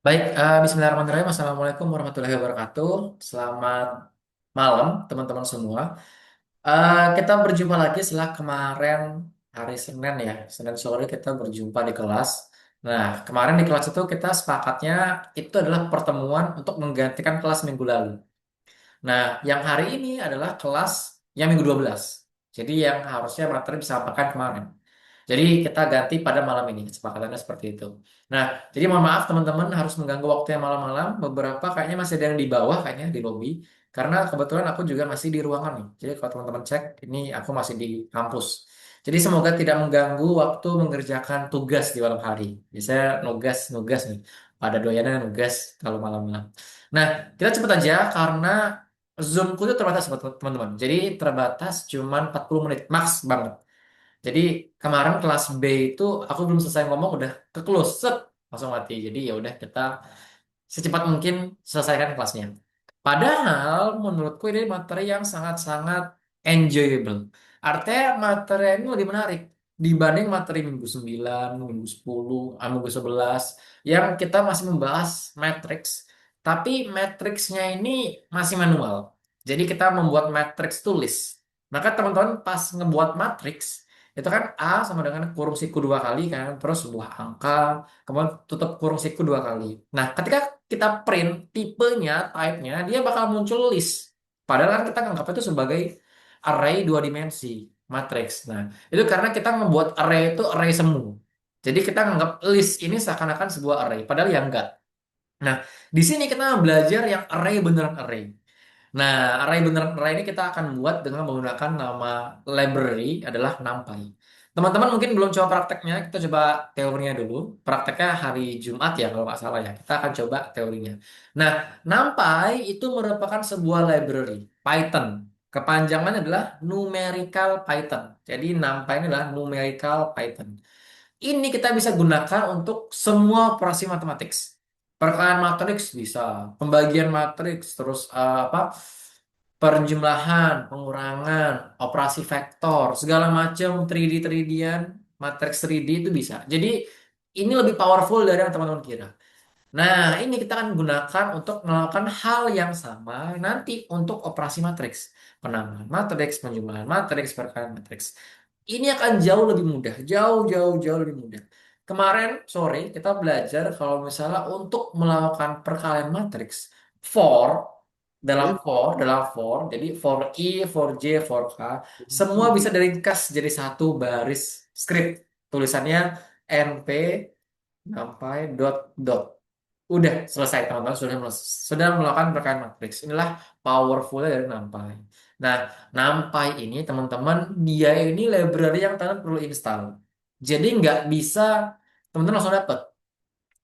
Baik, Bismillahirrahmanirrahim. Assalamualaikum warahmatullahi wabarakatuh. Selamat malam, teman-teman semua. Kita berjumpa lagi setelah kemarin hari Senin ya. Senin sore kita berjumpa di kelas. Nah, kemarin di kelas itu kita sepakatnya itu adalah pertemuan untuk menggantikan kelas minggu lalu. Nah, yang hari ini adalah kelas yang minggu 12. Jadi yang harusnya materi disampaikan kemarin. Jadi kita ganti pada malam ini, kesepakatannya seperti itu. Nah, jadi mohon maaf teman-teman harus mengganggu waktunya malam-malam. Beberapa kayaknya masih ada yang di bawah kayaknya di lobi. Karena kebetulan aku juga masih di ruangan nih. Jadi kalau teman-teman cek, ini aku masih di kampus. Jadi semoga tidak mengganggu waktu mengerjakan tugas di malam hari. Biasanya nugas nih. Pada doyannya nugas kalau malam-malam. Nah, kita cepet aja karena Zoom-ku itu terbatas teman-teman. Jadi terbatas cuman 40 menit max banget. Jadi kemarin kelas B itu aku belum selesai ngomong udah ke close set langsung mati. Jadi ya udah kita secepat mungkin selesaikan kelasnya. Padahal menurutku ini materi yang sangat-sangat enjoyable. Artinya materi ini lebih menarik dibanding materi minggu 9, minggu 10, minggu 11 yang kita masih membahas matrix. Tapi matriksnya ini masih manual. Jadi kita membuat matrix tulis. Maka teman-teman pas ngebuat matrix itu kan A sama dengan kurung siku dua kali kan, terus sebuah angka, kemudian tutup kurung siku dua kali. Nah, ketika kita print tipenya, type-nya, dia bakal muncul list. Padahal kan kita anggap itu sebagai array dua dimensi, matrix. Nah, itu karena kita membuat array itu array semu. Jadi kita anggap list ini seakan-akan sebuah array, padahal ya enggak. Nah, di sini kita belajar yang array beneran array. Nah, array beneran array ini kita akan buat dengan menggunakan nama library adalah NumPy. Teman-teman mungkin belum coba prakteknya, kita coba teorinya dulu. Prakteknya hari Jumat ya kalau nggak salah ya. Kita akan coba teorinya. Nah, NumPy itu merupakan sebuah library Python. Kepanjangannya adalah numerical Python. Jadi NumPy ini adalah numerical Python. Ini kita bisa gunakan untuk semua operasi matematik. Perkalian matriks bisa, pembagian matriks, terus apa? Penjumlahan, pengurangan, operasi vektor, segala macam 3D 3D-an, matriks 3D itu bisa. Jadi ini lebih powerful dari yang teman-teman kira. Nah, ini kita akan gunakan untuk melakukan hal yang sama nanti untuk operasi matriks. Penambahan matriks, penjumlahan matriks, perkalian matriks. Ini akan jauh lebih mudah, jauh, jauh, jauh lebih mudah. Kemarin sore kita belajar kalau misalnya untuk melakukan perkalian matriks, for, dalam for, jadi for I, for J, for K, semua bisa diringkas jadi satu baris script. Tulisannya NP sampai dot dot. Udah selesai teman-teman sudah melakukan perkalian matriks. Inilah powerfulnya dari NumPy. Nah, NumPy ini teman-teman dia ini library yang teman perlu install. Jadi nggak bisa teman-teman langsung dapat.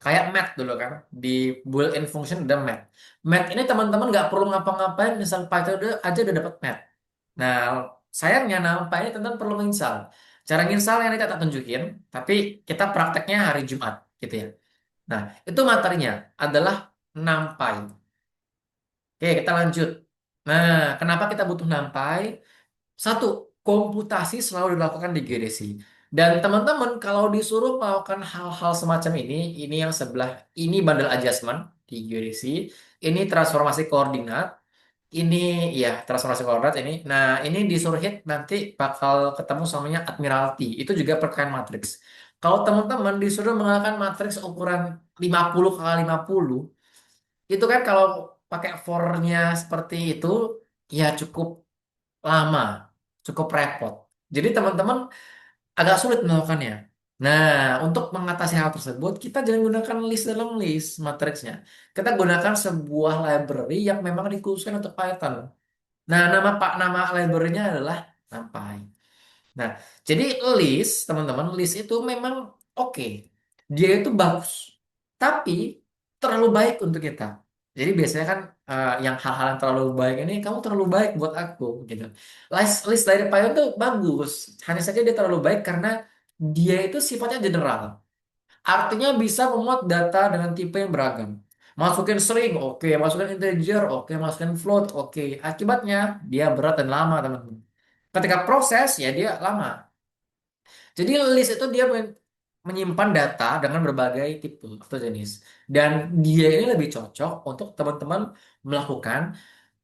Kayak math dulu kan di built-in function ada math. Math ini teman-teman nggak perlu ngapa-ngapain misal Python aja udah dapat math. Nah, sayangnya NumPy ini teman-teman perlu install. Cara install yang kita tak tunjukin, tapi kita prakteknya hari Jumat gitu ya. Nah, itu materinya adalah NumPy. Oke, kita lanjut. Nah, kenapa kita butuh NumPy? Satu, komputasi selalu dilakukan di GDC. Dan teman-teman, kalau disuruh melakukan hal-hal semacam ini yang sebelah, ini bundle adjustment di GDC, ini transformasi koordinat, ini ya transformasi koordinat ini. Nah, ini disuruh hit nanti bakal ketemu samanya Admiralty. Itu juga perkalian matriks. Kalau teman-teman disuruh menggunakan matriks ukuran 50 kali 50 itu kan kalau pakai for-nya seperti itu ya cukup lama, cukup repot. Jadi teman-teman agak sulit melakukannya. Nah, untuk mengatasi hal tersebut, kita jangan gunakan list dalam list matriksnya. Kita gunakan sebuah library yang memang dikhususkan untuk Python. Nah, nama library-nya adalah NumPy. Nah, jadi list, teman-teman, list itu memang oke. Dia itu bagus. Tapi terlalu baik untuk kita. Jadi biasanya kan yang hal-hal yang terlalu baik ini kamu terlalu baik buat aku gitu. List dari Python tuh bagus. Hanya saja dia terlalu baik karena dia itu sifatnya general. Artinya bisa memuat data dengan tipe yang beragam. Masukin string, oke. Masukin integer, oke. Masukin float, oke. Akibatnya dia berat dan lama, teman-teman. Ketika proses, ya dia lama. Jadi list itu dia menyimpan data dengan berbagai tipe atau jenis. Dan dia ini lebih cocok untuk teman-teman melakukan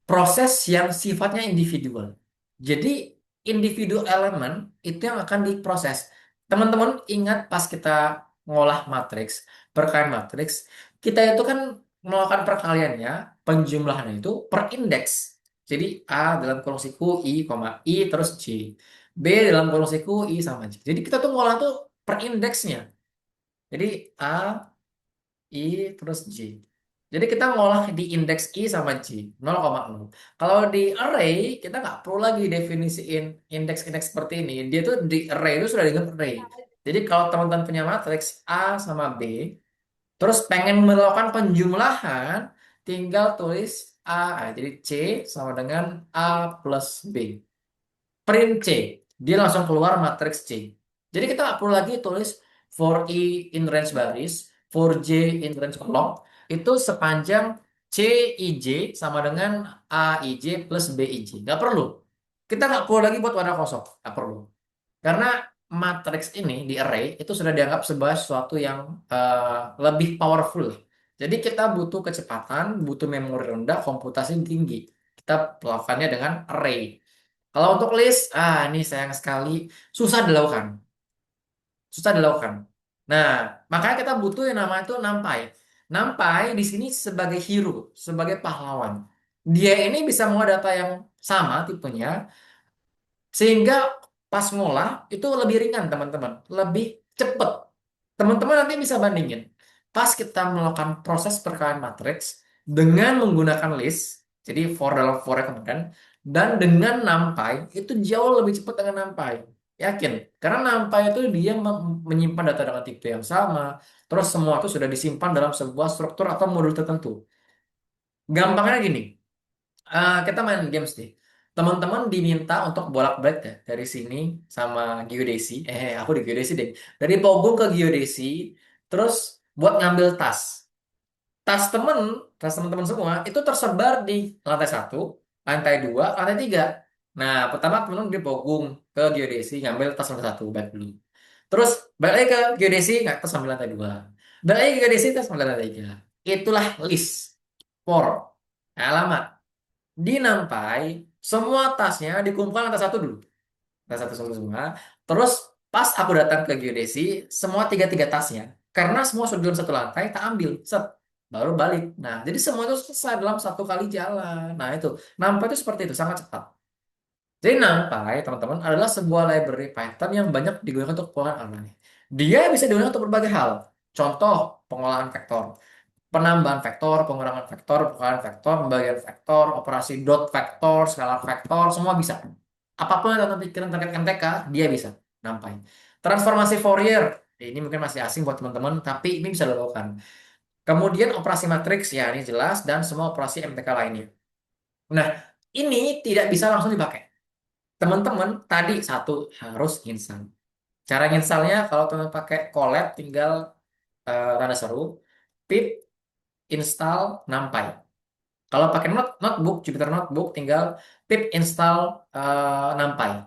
proses yang sifatnya individual. Jadi individu elemen itu yang akan diproses. Teman-teman ingat pas kita ngolah matriks, perkalian matriks, kita itu kan melakukan perkaliannya, penjumlahannya itu per indeks. Jadi A dalam kurung siku I, I terus J. B dalam kurung siku I sama J. Jadi kita tuh ngolah tuh per indeksnya. Jadi A, I terus J. Jadi kita ngolah di indeks I sama J 0,0. Kalau di array kita nggak perlu lagi definisiin indeks-indeks seperti ini. Dia tuh di array itu sudah dengan array. Jadi kalau teman-teman punya matriks A sama B, terus pengen melakukan penjumlahan, tinggal tulis A. Nah, jadi C sama dengan A plus B. Print C. Dia langsung keluar matriks C. Jadi kita nggak perlu lagi tulis for I in range baris, for J in range kolom. Itu sepanjang C I J sama dengan A I J plus B I J. Nggak perlu. Kita nggak perlu lagi buat wadah kosong. Nggak perlu. Karena matriks ini di array itu sudah dianggap sebagai sesuatu yang lebih powerful. Jadi kita butuh kecepatan, butuh memori rendah, komputasi tinggi. Kita melakukannya dengan array. Kalau untuk list, ini sayang sekali susah dilakukan, susah dilakukan. Nah, makanya kita butuh yang namanya itu NumPy. NumPy di sini sebagai hero, sebagai pahlawan. Dia ini bisa mengolah data yang sama tipenya, sehingga pas ngolah itu lebih ringan teman-teman, lebih cepet. Teman-teman nanti bisa bandingin. Pas kita melakukan proses perkalian matriks dengan menggunakan list, jadi for dalam for kemarin, dan dengan NumPy itu jauh lebih cepat dengan NumPy. Yakin? Karena NumPy itu dia menyimpan data dengan tipe yang sama, terus semua itu sudah disimpan dalam sebuah struktur atau modul tertentu. Gampangnya gini, kita main games nih. Teman-teman diminta untuk bolak-balik ya dari sini sama geodesi. Aku di geodesi deh. Dari Pogong ke geodesi, terus buat ngambil tas. Tas temen, tas teman-teman semua itu tersebar di lantai satu, lantai dua, lantai tiga. Nah, pertama teman-teman di Pogong ke geodesi ngambil tas lantai satu, baik dulu. Terus balik lagi ke geodesi, nggak tas sambil lantai dua. Balik lagi ke geodesi, tas sambil lantai tiga. Itulah list for alamat. Di Nampai, semua tasnya dikumpulkan atas satu dulu. Atas satu semua. Terus pas aku datang ke geodesi, semua tiga-tiga tasnya. Karena semua sudah dalam satu lantai, tak ambil. Set. Baru balik. Nah, jadi semua itu selesai dalam satu kali jalan. Nah, itu. Nampai itu seperti itu, sangat cepat. Jadi NumPy, teman-teman, adalah sebuah library Python yang banyak digunakan untuk pengolahan array. Dia bisa digunakan untuk berbagai hal. Contoh, pengolahan vektor, penambahan vektor, pengurangan vektor, pengolahan vektor, pembagian vektor, operasi dot vektor, skalar vektor, semua bisa. Apapun yang teman pikiran terkait MTK, dia bisa. NumPy. Transformasi Fourier, ini mungkin masih asing buat teman-teman, tapi ini bisa dilakukan. Kemudian operasi matriks, ya ini jelas, dan semua operasi MTK lainnya. Nah, ini tidak bisa langsung dipakai. Teman-teman tadi satu harus install. Cara installnya kalau teman pakai Colab tinggal rada seru, pip install NumPy. Kalau pakai notebook, Jupyter Notebook tinggal pip install NumPy.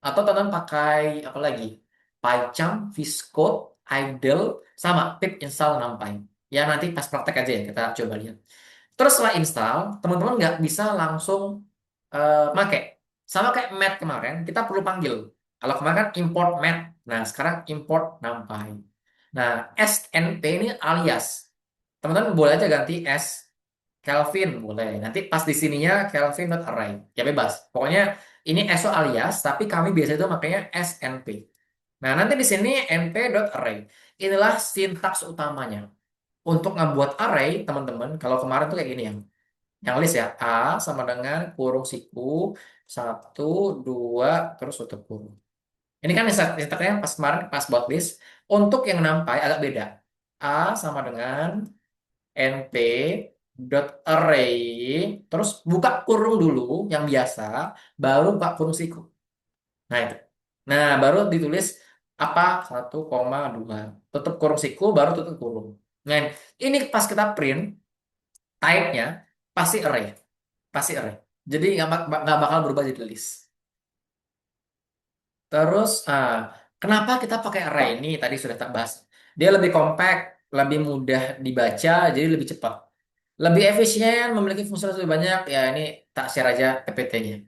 Atau teman pakai apa lagi? PyCharm, VSCode, Idle, sama pip install NumPy. Ya nanti pas praktek aja ya kita coba lihat. Terus setelah install, teman-teman nggak bisa langsung make. Sama kayak mat kemarin, kita perlu panggil. Kalau kemarin kan import mat. Nah, sekarang import NumPy. Nah, SNP ini alias. Teman-teman boleh aja ganti S Kelvin, boleh. Nanti pas di sininya Kelvin.array. Ya bebas. Pokoknya ini SO alias, tapi kami biasa itu makanya SNP. Nah, nanti di sini np.array. Inilah sintaks utamanya. Untuk ngebuat array, teman-teman, kalau kemarin tuh kayak gini ya. Yang list ya, A sama dengan kurung siku, satu, dua, terus tutup kurung. Ini kan sintaksnya pas kemarin, pas buat list. Untuk yang nampai agak beda. A sama dengan np dot array, terus buka kurung dulu yang biasa, baru buka kurung siku. Nah itu. Nah baru ditulis apa 1,2. Tutup kurung siku, baru tutup kurung. Nah ini pas kita print, type-nya pasti array. Pasti array. Jadi nggak bakal berubah jadi list. Terus Kenapa kita pakai array ini? Tadi sudah tak bahas. Dia lebih compact, lebih mudah dibaca, jadi lebih cepat. Lebih efisien, memiliki fungsi lebih banyak. Ya ini tak share aja PPT-nya.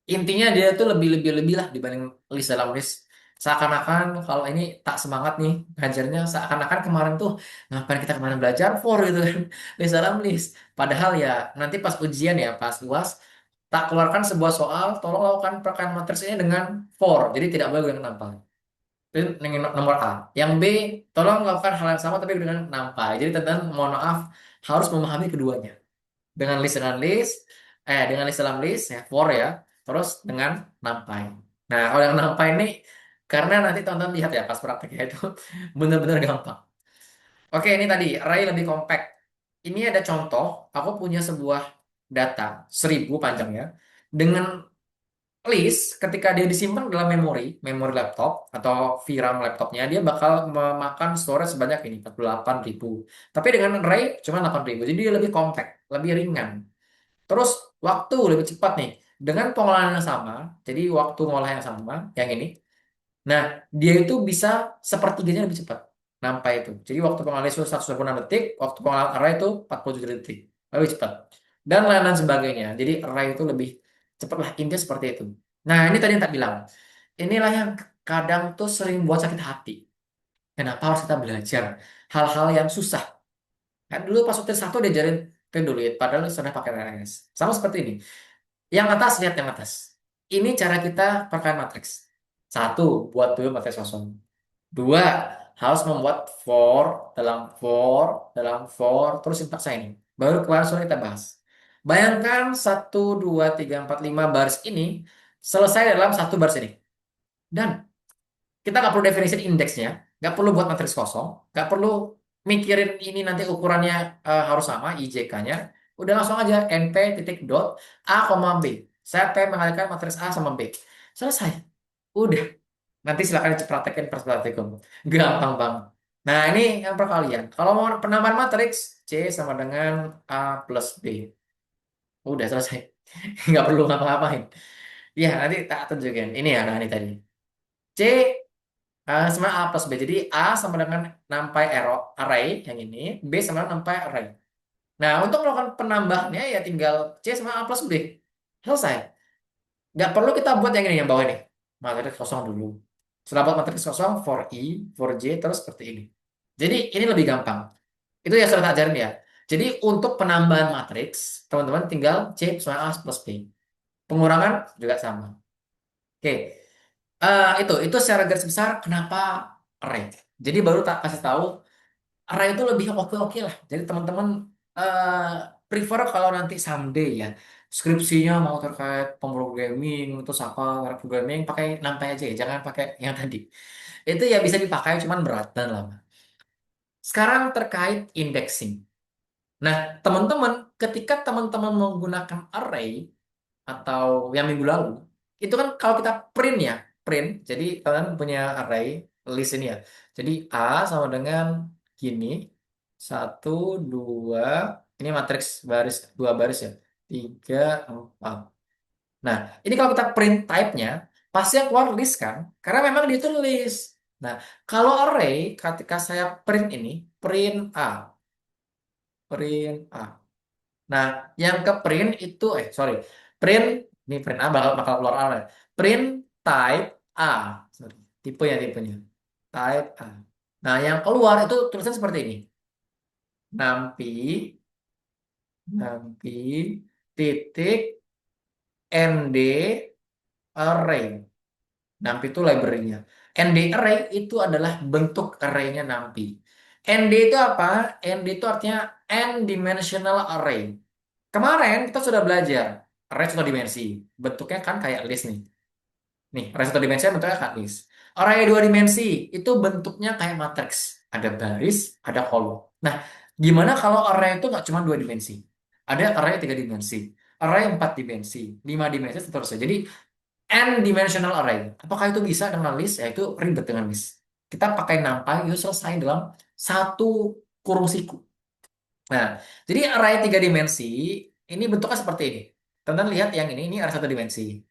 Intinya dia tuh lebih lah dibanding list dalam list. Seakan-akan kalau ini tak semangat nih ngajarnya, seakan-akan kemarin tuh ngapain kita kemarin belajar for gitu kan, list dalam list. Padahal ya nanti pas ujian ya, pas UAS, tak keluarkan sebuah soal, tolong lakukan perkalian matriks ini dengan for. Jadi tidak boleh dengan nampang. Itu nomor A. Yang B, tolong lakukan hal yang sama tapi dengan nampai. Jadi teman mohon maaf harus memahami keduanya. Dengan list dalam list ya, for ya, terus dengan nampai. Nah, kalau yang nampai ini karena nanti teman-teman lihat ya pas prakteknya itu benar-benar gampang. Oke, ini tadi array lebih compact. Ini ada contoh, aku punya sebuah data 1000 panjangnya dengan list ketika dia disimpan dalam memori laptop atau VRAM laptopnya dia bakal memakan storage sebanyak ini 48.000. Tapi dengan array cuma 8.000. Jadi dia lebih compact, lebih ringan. Terus waktu lebih cepat nih. Dengan pengolahan yang sama, jadi waktu ngolah yang sama, yang ini. Nah, dia itu bisa sepertiganya lebih cepat. Nampai itu. Jadi waktu pengolahan itu 126 detik, waktu pengolahan array itu 47 detik. Lebih cepat. Dan lain-lain sebagainya. Jadi array itu lebih cepat lah. Intinya seperti itu. Nah, ini tadi yang tak bilang. Inilah yang kadang tuh sering buat sakit hati. Kenapa harus kita belajar hal-hal yang susah? Kan dulu pas UTS 1 diajarin pendulit, padahal sudah pakai RS. Sama seperti ini. Yang atas, lihat yang atas. Ini cara kita perkalian matriks. Satu, buat dulu matriks kosong. Dua, harus membuat for, terus sintaksa ini. Baru kemarin sore kita bahas. Bayangkan satu, dua, tiga, empat, lima baris ini selesai dalam satu baris ini. Dan kita nggak perlu definisi indeksnya, nggak perlu buat matriks kosong, nggak perlu mikirin ini nanti ukurannya harus sama IJK-nya. Udah langsung aja np titik dot a, b. Saya pengen mengalihkan matriks A sama B. Selesai. Udah. Nanti silakan dipraktekin pas praktikum. Gampang banget. Nah, ini yang perkalian. Kalau mau penambahan matriks, C sama dengan A plus B. Udah selesai. Nggak perlu ngapa-ngapain. Ya, nanti tak tunjukin. Ini ya, nah ini tadi. C sama A plus B. Jadi A sama dengan nampai array yang ini, B sama dengan nampai array. Nah, untuk melakukan penambahannya ya tinggal C sama A plus B. Selesai. Nggak perlu kita buat yang ini yang bawah ini. Matriks kosong dulu. Setelah buat matriks kosong, for I, for J, terus seperti ini. Jadi ini lebih gampang. Itu ya sudah tak ajarin ya. Jadi untuk penambahan matriks, teman-teman tinggal C sama A plus B. Pengurangan juga sama. Oke. Itu secara garis besar kenapa array. Jadi baru tak kasih tahu array itu lebih oke-oke lah. Jadi teman-teman eh, prefer kalau nanti someday ya skripsinya mau terkait pemrogramming terus apa programming pakai NumPy aja ya, jangan pakai yang tadi. Itu ya bisa dipakai cuman berat dan lama. Sekarang terkait indexing. Nah, teman-teman ketika teman-teman menggunakan array atau yang minggu lalu itu kan kalau kita print jadi kalian punya array list ini ya jadi A sama dengan gini satu dua ini matriks baris dua baris ya tiga empat. Nah ini kalau kita print type-nya pasti yang keluar list kan karena memang dia itu list. Nah kalau array ketika saya print ini print A. Nah, yang ke print itu, sorry, print, ini print A bakal keluar A. Ya. Print type A, sorry, tipenya, type A. Nah, yang keluar itu tulisan seperti ini, nampi, nampi, titik, nd, array. Nampi itu library-nya. Nd array itu adalah bentuk array-nya nampi. Nd itu apa? Nd itu artinya n-dimensional array. Kemarin kita sudah belajar array satu dimensi. Bentuknya kan kayak list nih. Nih, array satu dimensi bentuknya kayak list. Array dua dimensi itu bentuknya kayak matriks. Ada baris, ada kolom. Nah, gimana kalau array itu nggak cuma dua dimensi? Ada array tiga dimensi, array empat dimensi, lima dimensi, seterusnya. Jadi n-dimensional array. Apakah itu bisa dengan list? Ya itu ribet dengan list. Kita pakai NumPy itu selesai dalam satu kurung siku. Nah, jadi array tiga dimensi ini bentuknya seperti ini. Teman-teman lihat yang ini array satu dimensi.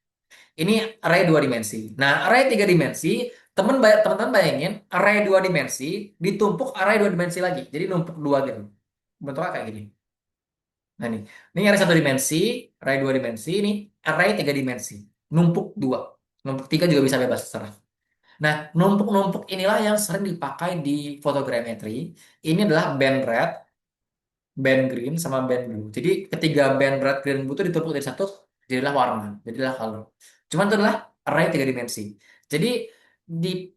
Ini array dua dimensi. Nah, array tiga dimensi Teman-teman bayangin array dua dimensi ditumpuk array dua dimensi lagi. Jadi numpuk dua gitu. Bentuknya kayak gini. Nah ini array satu dimensi, array dua dimensi, ini array tiga dimensi. Numpuk dua. Numpuk tiga juga bisa bebas terserah. Nah, numpuk-numpuk inilah yang sering dipakai di fotogrametri. Ini adalah band red, band green, sama band blue. Jadi ketiga band red, green, blue itu ditumpuk dari satu, jadilah warna, jadilah color. Cuman itu adalah array tiga dimensi. Jadi di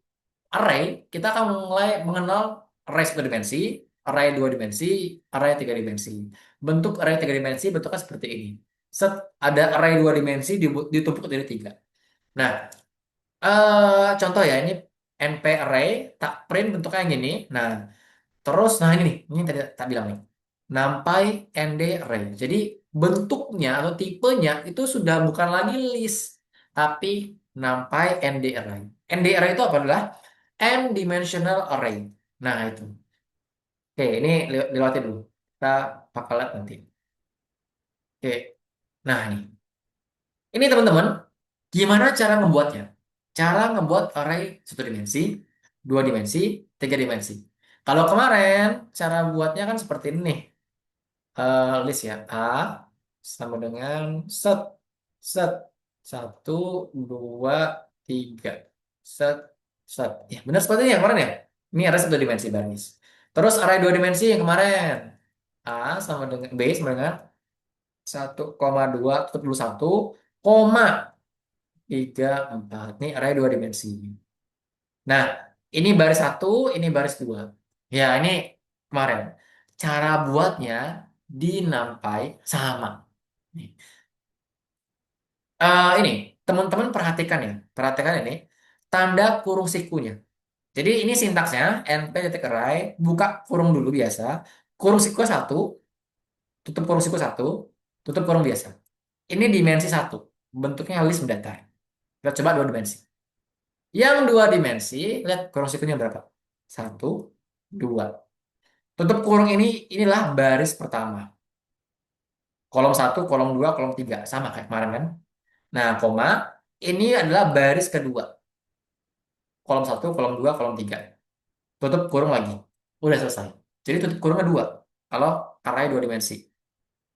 array kita akan mulai mengenal array satu dimensi, array dua dimensi, array tiga dimensi. Bentuk array tiga dimensi bentuknya seperti ini. Set ada array dua dimensi ditumpuk dari tiga. Nah, contoh ya, ini NP array, tak print bentuknya yang gini. Nah, terus, nah ini nih, ini tadi tak bilang nih. NumPy ND array. Jadi bentuknya atau tipenya itu sudah bukan lagi list, tapi NumPy ND array. ND array itu apa adalah n-dimensional array. Nah, itu. Oke, ini lewatin dulu. Kita bakal lihat nanti. Oke. Nah, ini teman-teman, gimana cara membuatnya? Cara membuat array satu dimensi, dua dimensi, tiga dimensi. Kalau kemarin cara buatnya kan seperti ini nih. List ya. A sama dengan set, set. Satu, dua, tiga. Set, set. Ya, benar seperti ini yang kemarin ya. Ini array satu dimensi baris. Terus array dua dimensi yang kemarin. A sama dengan B sama dengan satu koma dua tutup dulu satu, koma tiga, empat. Ini array dua dimensi. Nah, ini baris satu, ini baris dua. Ya, ini kemarin. Cara buatnya di NumPy sama. Nih. Ini, teman-teman perhatikan ya. Perhatikan ini. Tanda kurung sikunya. Jadi ini sintaksnya, np.array, buka kurung dulu biasa. Kurung siku satu, tutup kurung siku satu, tutup kurung biasa. Ini dimensi satu. Bentuknya list mendatar. Kita coba dua dimensi. Yang dua dimensi, lihat kurung sikunya berapa? Satu, dua. Tutup kurung inilah baris pertama. Kolom satu, kolom dua, kolom tiga. Sama kayak kemarin kan? Nah, koma, ini adalah baris kedua. Kolom satu, kolom dua, kolom tiga. Tutup kurung lagi. Udah selesai. Jadi tutup kurungnya dua. Kalau array dua dimensi.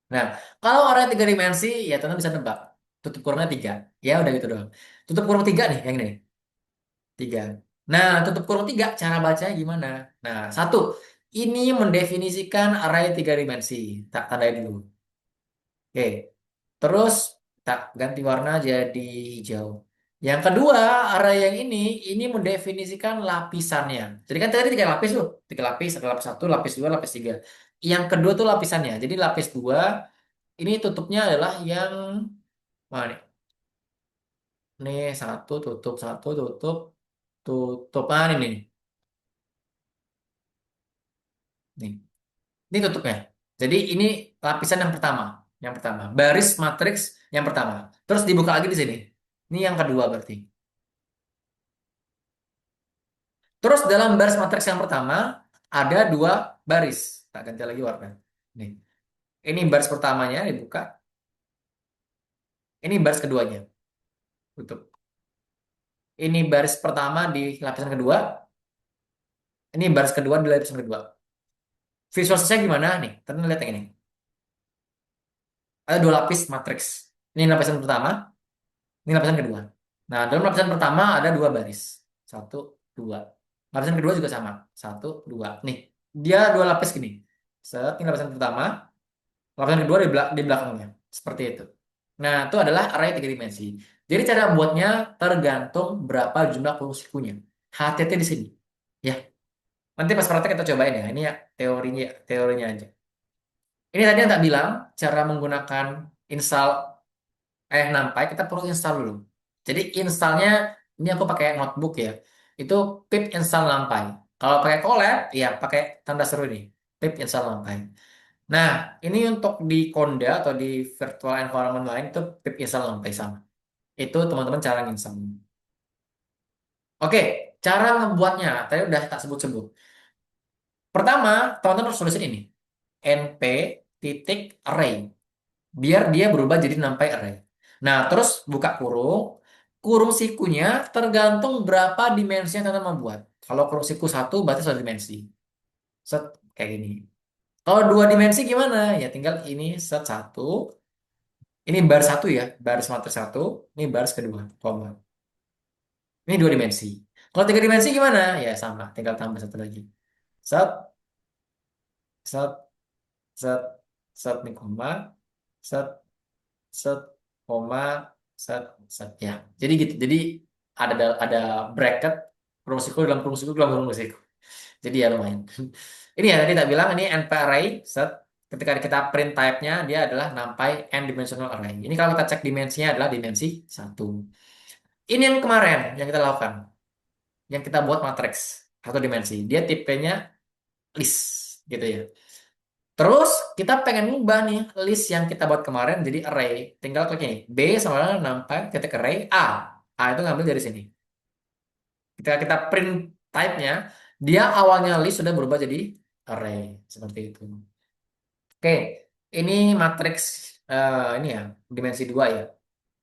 Nah, kalau array tiga dimensi, ya teman bisa nebak. Tutup kurungnya tiga. Ya udah gitu doang. Tutup kurung tiga nih, yang ini. Tiga. Nah, tutup kurung tiga, cara bacanya gimana? Nah, satu, ini mendefinisikan array tiga dimensi. Tak tandai dulu. Oke, terus tak ganti warna jadi hijau. Yang kedua, array yang ini mendefinisikan lapisannya. Jadi kan tadi tiga lapis tuh, tiga lapis, ada lapis satu, lapis dua, lapis tiga. Yang kedua tuh lapisannya. Jadi lapis dua, ini tutupnya adalah yang mana nih? Nih satu, tutup, tutup. Ah, ini nih. Nih. Ini tutupnya. Jadi ini lapisan yang pertama. Yang pertama. Baris matriks yang pertama. Terus dibuka lagi di sini. Ini yang kedua berarti. Terus dalam baris matriks yang pertama ada dua baris. Tak ganti lagi warna. Nih. Ini baris pertamanya dibuka. Ini baris keduanya. Tutup. Ini baris pertama di lapisan kedua. Ini baris kedua di lapisan kedua. Visualisasinya gimana nih? Kita lihat yang ini. Ada dua lapis matriks. Ini lapisan pertama. Ini lapisan kedua. Nah, dalam lapisan pertama ada dua baris. Satu, dua. Lapisan kedua juga sama. Satu, dua. Nih, dia dua lapis gini. Set, ini lapisan pertama. Lapisan kedua di belakangnya. Seperti itu. Nah, itu adalah array tiga dimensi. Jadi cara buatnya tergantung berapa jumlah kursinya. HTT di sini. Ya, nanti pas praktek kita cobain ya. Ini ya teorinya aja. Ini tadi yang tak bilang cara menggunakan install NumPy kita perlu install dulu. Jadi installnya ini aku pakai notebook ya. Itu pip install NumPy. Kalau pakai Colab ya pakai tanda seru ini. Pip install NumPy. Nah, ini untuk di Conda atau di virtual environment lain itu pip install NumPy sama. Itu teman-teman cara install. Oke, cara membuatnya tadi udah tak sebut-sebut. Pertama, teman-teman harus tulisin ini. np titik array biar dia berubah jadi NumPy array. Nah, terus buka kurung. kurung sikunya tergantung berapa dimensi yang teman membuat. Kalau kurung siku satu berarti satu dimensi. Set kayak gini. Kalau dua dimensi gimana? Ya tinggal ini set satu. Ini baris satu ya, baris matriks satu. Ini baris kedua, koma. Ini dua dimensi. Kalau tiga dimensi gimana? Ya sama, tinggal tambah satu lagi. Set, set, set, set, nih koma, set, set, koma, set, set. Ya, jadi gitu. Jadi ada bracket kurung siku dalam kurung siku dalam kurung siku. Jadi ya lumayan. Ini ya tadi tak bilang ini NP array set. Ketika kita print type-nya dia adalah NumPy n dimensional array. Ini kalau kita cek dimensinya adalah dimensi satu. Ini yang kemarin yang kita lakukan, yang kita buat matriks satu dimensi. Dia tipenya list gitu ya. Terus kita pengen ngubah nih list yang kita buat kemarin jadi array. Tinggal klik ini B sama dengan NumPy titik array A. A itu ngambil dari sini. Ketika kita print type-nya, dia awalnya list sudah berubah jadi array seperti itu. Oke, ini matriks ini ya dimensi 2 ya.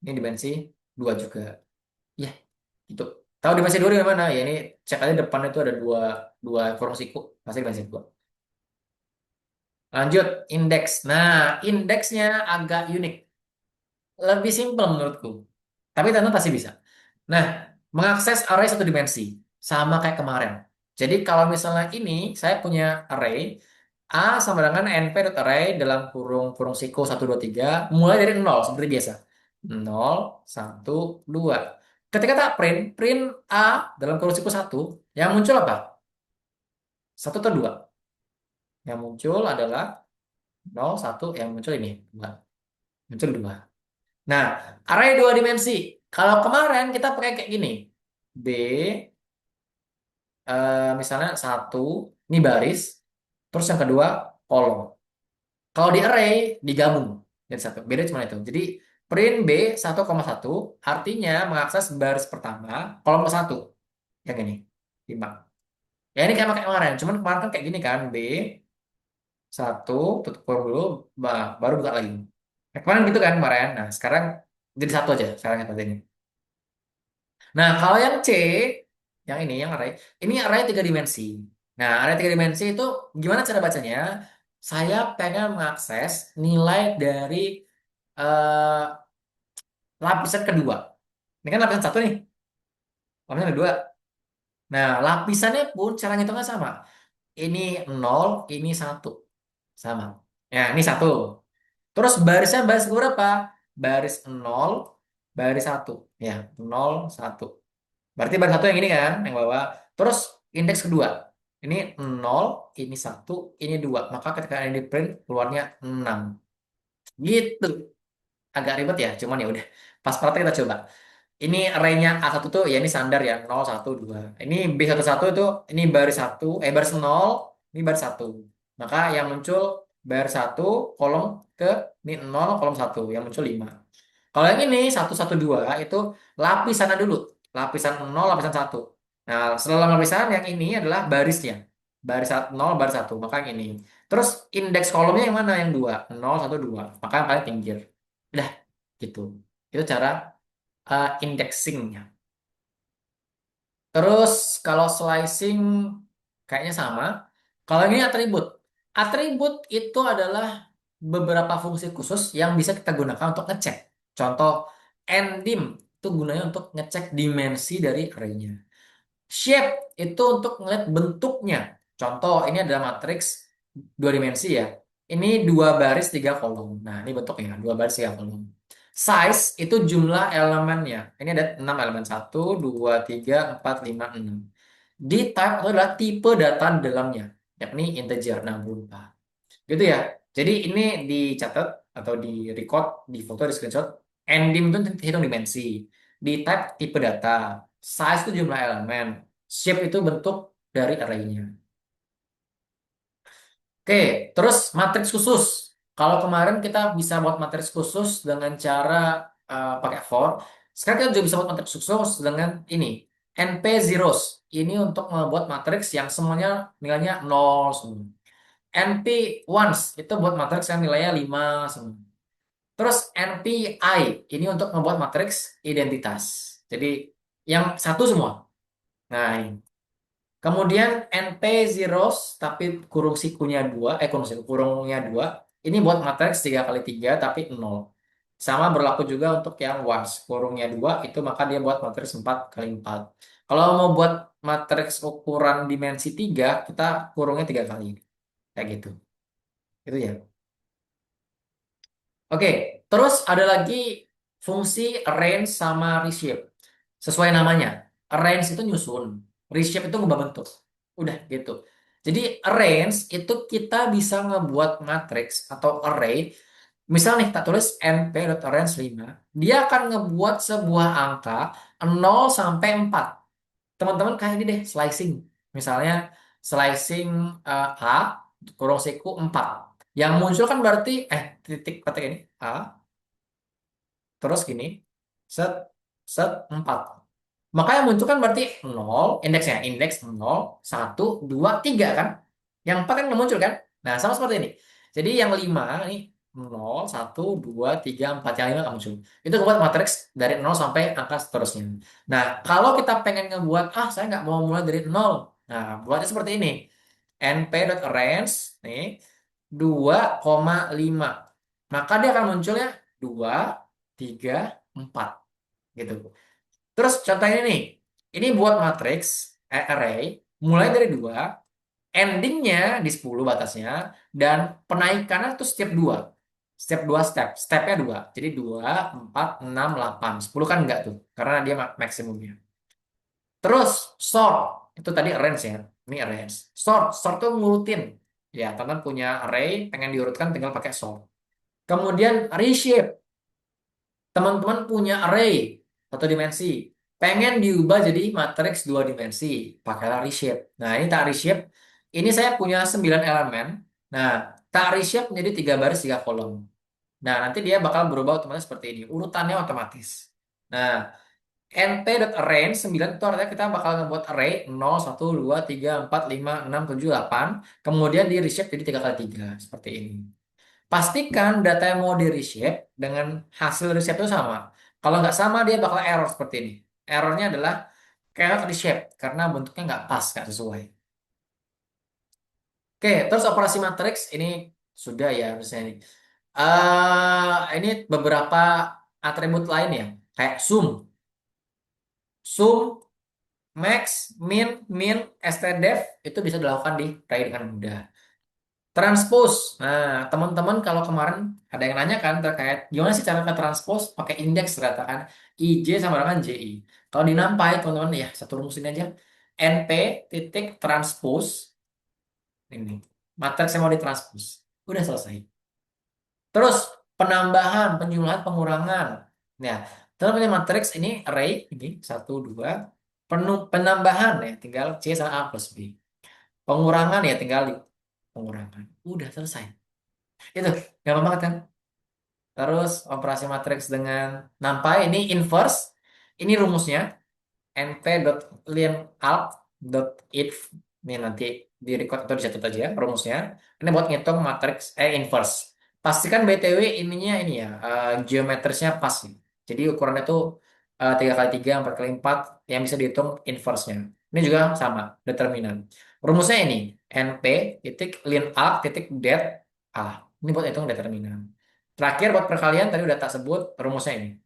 Ini dimensi 2 juga. Ya, itu. Tahu dimensi 2 di mana? Ya ini cek aja depan itu ada dua dua kurung siku, pasti dimensi 2. Lanjut, indeks. Nah, indeksnya agak unik. Lebih simpel menurutku. Tapi teman pasti bisa. Nah, mengakses array satu dimensi. Sama kayak kemarin. Jadi kalau misalnya ini, saya punya array. A sama dengan np.array dalam kurung kurung siku 1, 2, 3. Mulai dari nol seperti biasa. Nol, satu, 2. Ketika tak print, print A dalam kurung siku satu. Yang muncul apa? Satu atau 2? Yang muncul adalah nol, satu. Yang muncul ini. 2. Muncul 2. Nah, array dua dimensi. Kalau kemarin kita pakai kayak gini. B, misalnya satu, ini baris. Terus yang kedua, kolom. Kalau di array, digabung. Jadi satu. Beda cuma itu. Jadi, print B 1,1 artinya mengakses baris pertama, kolom ke satu. Yang ini. Timbang. Ya ini kayak pakai kemarin. Cuman kemarin kan kayak gini kan. B, satu, tutup kurung dulu, baru buka lagi. Nah, kemarin gitu kan kemarin. Nah, sekarang jadi satu aja. Sekarang yang ini. Nah, kalau yang C, yang ini, yang array, ini array tiga dimensi. Nah, array tiga dimensi itu gimana cara bacanya? Saya pengen mengakses nilai dari eh, lapisan kedua. Ini kan lapisan satu nih, lapisan kedua. Nah, lapisannya pun cara ngitungnya sama. Ini nol, ini satu, sama. Ya, ini satu. Terus barisnya baris berapa? Baris nol, baris satu. Ya, nol, satu. Berarti baris satu yang ini kan, yang bawah. Terus indeks kedua. Ini nol, ini satu, ini 2. Maka ketika ini di print, keluarnya 6. Gitu. Agak ribet ya, cuman ya udah. Pas praktek kita coba. Ini array-nya A1 tuh, ya ini standar ya, 0, 1, 2. Ini B11 itu, ini baris satu, baris nol, ini baris satu. Maka yang muncul baris satu, kolom ke, ini nol, kolom satu. Yang muncul 5. Kalau yang ini 112 itu lapisannya dulu. Lapisan nol, lapisan satu. Nah, setelah lapisan yang ini adalah barisnya. Baris 0, baris satu. Maka yang ini. Terus indeks kolomnya yang mana? Yang 2. 0, 1, 2. Maka yang paling pinggir. Udah, gitu. Itu cara indexingnya. Terus kalau slicing kayaknya sama. Kalau ini atribut. Atribut itu adalah beberapa fungsi khusus yang bisa kita gunakan untuk ngecek. Contoh, ndim itu gunanya untuk ngecek dimensi dari array-nya. Shape itu untuk ngeliat bentuknya. Contoh, ini adalah matriks dua dimensi ya. Ini dua baris tiga kolom. Nah, ini bentuknya dua baris tiga kolom. Size itu jumlah elemennya. Ini ada 6 elemen. Satu, 2, 3, 4, 5, 6. Di type itu adalah tipe data di dalamnya, yakni integer 64. Gitu ya. Jadi ini dicatat atau di record, di foto, di screenshot. Ndim itu hitung dimensi. Di type tipe data. Size itu jumlah elemen. Shape itu bentuk dari array-nya. Oke, terus matriks khusus. Kalau kemarin kita bisa buat matriks khusus dengan cara pakai for. Sekarang kita juga bisa buat matriks khusus dengan ini. NP zeros. Ini untuk membuat matriks yang semuanya nilainya 0 semua. NP ones itu buat matriks yang nilainya 5 semua. Terus NPI ini untuk membuat matriks identitas. Jadi yang satu semua. Nah, ini. Kemudian NP zeros tapi kurung sikunya dua, kurung siku kurungnya dua. Ini buat matriks 3 kali 3 tapi nol. Sama berlaku juga untuk yang ones. Kurungnya dua itu maka dia buat matriks 4 kali 4. Kalau mau buat matriks ukuran dimensi 3 kita kurungnya 3 kali. Kayak gitu. Itu ya. Oke, terus ada lagi fungsi arrange sama reshape. Sesuai namanya. Arrange itu nyusun, reshape itu ngubah bentuk. Udah gitu. Jadi arrange itu kita bisa ngebuat matriks atau array. Misal nih, tak tulis np.arrange 5. Dia akan ngebuat sebuah angka 0 sampai 4. Teman-teman kayak ini deh, slicing. Misalnya slicing A kurung siku 4. Yang muncul kan berarti titik ketik ini A terus gini set set 4. Maka yang muncul kan berarti nol indeksnya indeks 0 1 2 3 kan. Yang 4 kan nggak muncul kan. Nah, sama seperti ini. Jadi yang 5 ini 0 1 2 3 4 yang 5 nggak muncul. Itu buat matriks dari 0 sampai angka seterusnya. Nah, kalau kita pengen ngebuat saya nggak mau mulai dari 0. Nah, buatnya seperti ini. np.arrange nih 2,5. Maka dia akan munculnya 2 3 4 gitu. Terus contohnya nih, ini buat matriks array mulai dari 2, endingnya di 10 batasnya, dan penaikannya tuh setiap 2. Setiap 2 step, stepnya 2. Jadi 2 4 6 8 10 kan enggak tuh, karena dia maksimumnya. Terus sort, itu tadi arrange ya. Ini arrange. Sort tuh ngurutin. Ya, teman punya array, pengen diurutkan tinggal pakai sort. Kemudian reshape. Teman-teman punya array satu dimensi, pengen diubah jadi matriks dua dimensi, pakailah reshape. Nah, ini tak reshape. Ini saya punya 9 elemen. Nah, tak reshape menjadi 3 baris 3 kolom. Nah, nanti dia bakal berubah otomatis seperti ini. Urutannya otomatis. Nah, np.arrange 9 itu artinya kita bakal ngebuat array 0 1 2 3 4 5 6 7 8. Kemudian di reshape jadi 3 kali 3 seperti ini. Pastikan data yang mau di reshape dengan hasil reshape itu sama. Kalau nggak sama, dia bakal error seperti ini. Errornya adalah cannot reshape karena bentuknya nggak pas, nggak sesuai. Oke, terus operasi matriks ini sudah ya harusnya ini. Ini beberapa atribut lain ya, kayak sum, max, min, stdef itu bisa dilakukan di Ray dengan mudah. Transpose. Nah, teman-teman kalau kemarin ada yang nanya kan terkait gimana sih cara ke transpose pakai indeks ternyata kan IJ sama dengan JI. Kalau di NumPy teman-teman ya satu rumus ini aja. NP titik transpose ini. Matriks yang mau ditranspose. Udah selesai. Terus penambahan, penjumlahan, pengurangan. Nah, dalam punya matriks ini array ini satu dua penambahan ya tinggal C sama A plus B. Pengurangan ya tinggal di pengurangan. Udah selesai. Itu gampang banget kan? Terus operasi matriks dengan NumPy ini inverse. Ini rumusnya np.linealf.if. Ini nanti di record atau dicatat aja rumusnya. Ini buat ngitung matriks inverse. Pastikan BTW ininya ini ya geometrisnya pas nih. Jadi ukurannya tuh 3 kali 3 4 kali 4 yang bisa dihitung inverse-nya. Ini juga sama determinan. Rumusnya ini np titik linealf titik det a. Ini buat hitung determinan. Terakhir buat perkalian tadi udah tak sebut rumusnya ini.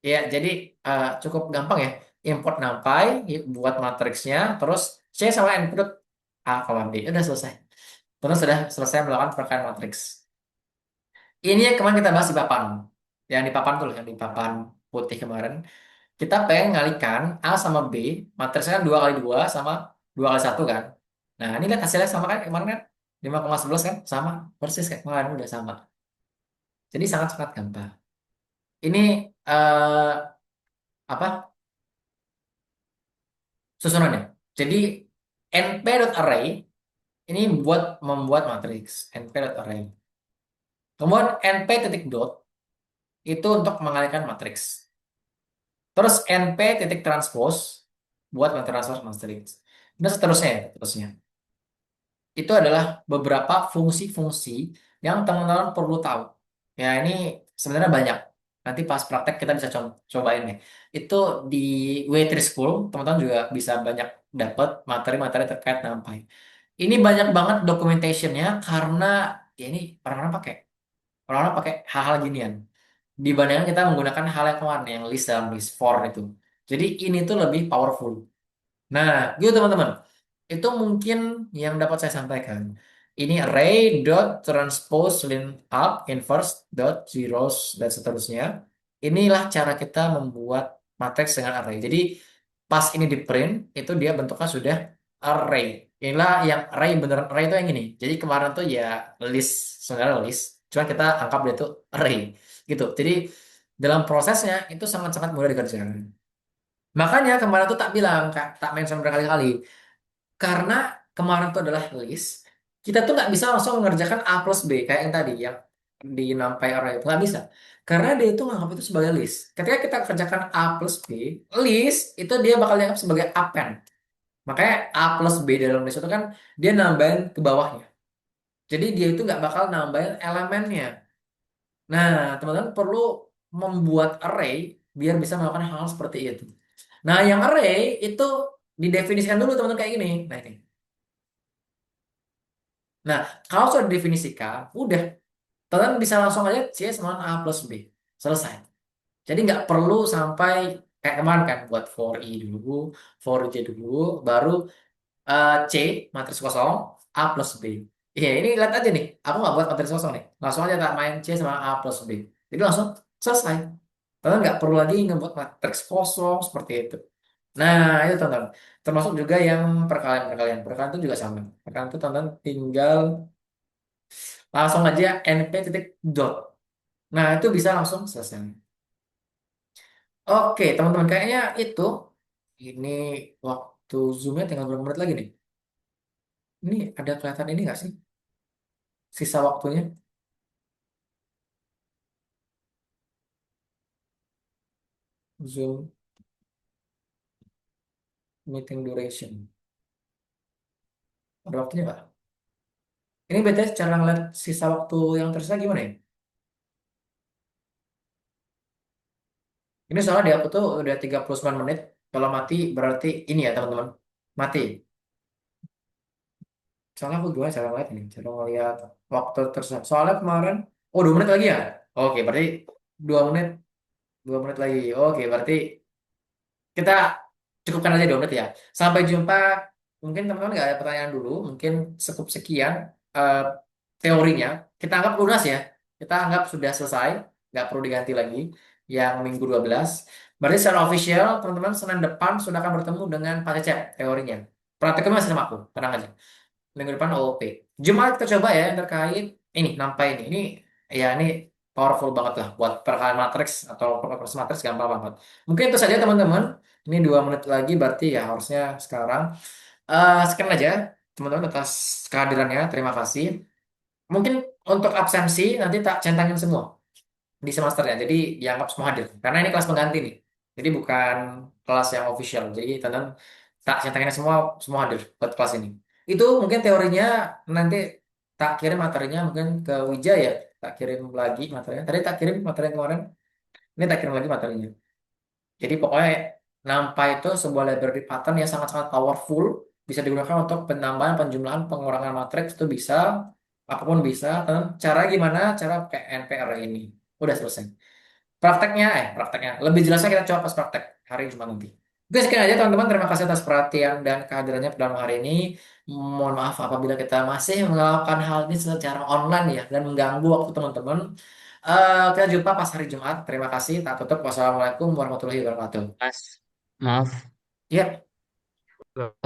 Ya, jadi cukup gampang ya. Import NumPy, buat matriksnya, terus C sama N input A, B. Udah selesai. Terus sudah selesai melakukan perkalian matriks. Ini yang kemarin kita bahas di papan. Yang di papan tuh, yang di papan putih kemarin. Kita pengen ngalikan A sama B, matriksnya kan 2 kali 2 sama 2 kali 1 kan. Nah, ini lihat hasilnya sama kan kemarin kan? 5,11 kan? Sama. Persis kayak kemarin, udah sama. Jadi sangat-sangat gampang. Ini apa susunannya? Jadi np.array ini membuat matriks np.array. Kemudian np titik dot itu untuk mengalihkan matriks. Terus np titik transpose buat mentransfer matriks. Dan seterusnya ya, seterusnya. Itu adalah beberapa fungsi-fungsi yang teman-teman perlu tahu. Ya, ini sebenarnya banyak. Nanti pas praktek kita bisa cobain nih. Itu di W3 School, teman-teman juga bisa banyak dapat materi-materi terkait nampai. Ini banyak banget documentationnya karena ya ini orang-orang pakai hal-hal ginian. Dibandingkan kita menggunakan hal yang kemarin yang list dalam list for itu. Jadi ini tuh lebih powerful. Nah, gitu teman-teman. Itu mungkin yang dapat saya sampaikan. Ini array dot transpose lin up inverse dot zeros dan seterusnya. Inilah cara kita membuat matriks dengan array. Jadi pas ini di print itu dia bentuknya sudah array. Inilah yang array beneran array itu yang ini. Jadi kemarin tuh ya list sebenarnya list. Cuma kita anggap dia tuh array gitu. Jadi dalam prosesnya itu sangat-sangat mudah dikerjakan. Makanya kemarin tuh tak bilang, Kak, tak mention berkali-kali. Karena kemarin itu adalah list, kita tuh nggak bisa langsung mengerjakan A plus B kayak yang tadi yang di NumPy array itu nggak bisa. Karena dia itu menganggap itu sebagai list. Ketika kita kerjakan A plus B, list itu dia bakal dianggap sebagai append. Makanya A plus B dalam list itu kan dia nambahin ke bawahnya. Jadi dia itu nggak bakal nambahin elemennya. Nah, teman-teman perlu membuat array biar bisa melakukan hal seperti itu. Nah, yang array itu didefinisikan dulu teman-teman kayak gini. Nah, ini. Nah, kalau sudah didefinisikan, udah, teman bisa langsung aja C sama A plus B. Selesai. Jadi nggak perlu sampai kayak kemarin kan, buat for I dulu, for J dulu, baru C, matriks kosong, A plus B. Iya, ini lihat aja nih. Aku nggak buat matriks kosong nih. Langsung aja tak main C sama A plus B. Jadi langsung selesai. Teman nggak perlu lagi ngebuat matriks kosong seperti itu. Nah, itu teman-teman. Termasuk juga yang perkalian-perkalian. Perkalian itu juga sama. Perkalian itu teman-teman tinggal langsung aja np titik dot. Nah, itu bisa langsung selesai. Oke, teman-teman, kayaknya itu ini waktu zoomnya tinggal berapa menit lagi nih? Ini ada kelihatan ini nggak sih? Sisa waktunya zoom meeting duration. Ada waktunya nggak? Ini BTS cara ngeliat sisa waktu yang tersisa gimana ya? Ini soalnya di aku tuh udah 39 menit. Kalau mati berarti ini ya teman-teman. Mati. Soalnya aku dua cara ngeliat ini. Cara ngeliat waktu tersisa. Soalnya kemarin, oh 2 menit lagi ya? Oke, berarti 2 menit, 2 menit lagi. Oke, berarti kita cukupkan aja 2 menit ya. Sampai jumpa. Mungkin teman-teman nggak ada pertanyaan dulu. Mungkin cukup sekian eh, teorinya. Kita anggap lunas ya. Kita anggap sudah selesai. Nggak perlu diganti lagi. Yang minggu 12. Berarti secara official, teman-teman Senin depan sudah akan bertemu dengan Pak Cecep teorinya. Praktikumnya masih sama aku. Tenang aja. Minggu depan OOP. Jumat kita coba ya yang terkait ini nampai ini. Ini powerful banget lah buat perkalian matriks atau properti matriks gampang banget. Mungkin itu saja teman-teman. Ini 2 menit lagi berarti ya harusnya sekarang. Sekian aja teman-teman atas kehadirannya. Terima kasih. Mungkin untuk absensi nanti tak centangin semua di semesternya. Jadi dianggap semua hadir. Karena ini kelas pengganti nih. Jadi bukan kelas yang official. Jadi teman-teman tak centangin semua semua hadir buat kelas ini. Itu mungkin teorinya nanti tak kirim materinya mungkin ke Wijaya ya. Tak kirim lagi materinya. Tadi tak kirim materi yang kemarin. Ini tak kirim lagi materinya. Jadi pokoknya NumPy itu sebuah library pattern yang sangat-sangat powerful. Bisa digunakan untuk penambahan, penjumlahan, pengurangan matriks itu bisa. Apapun bisa. Dan cara gimana? Cara pakai NPR ini. Udah selesai. Prakteknya. Lebih jelasnya kita coba pas praktek hari Jumat nanti. Oke, sekian aja teman-teman. Terima kasih atas perhatian dan kehadirannya pada malam hari ini. Mohon maaf apabila kita masih melakukan hal ini secara online ya dan mengganggu waktu teman-teman. Kita jumpa pas hari Jumat. Terima kasih. Tak tutup. Wassalamualaikum warahmatullahi wabarakatuh. Mas, maaf. Ya,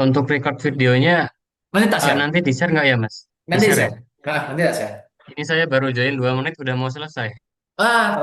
Untuk record videonya nanti tak share. nanti di-share nggak ya, Mas? Nanti Di-share ya? share. Nanti tak share. Ini saya baru join 2 menit udah mau selesai. Telat.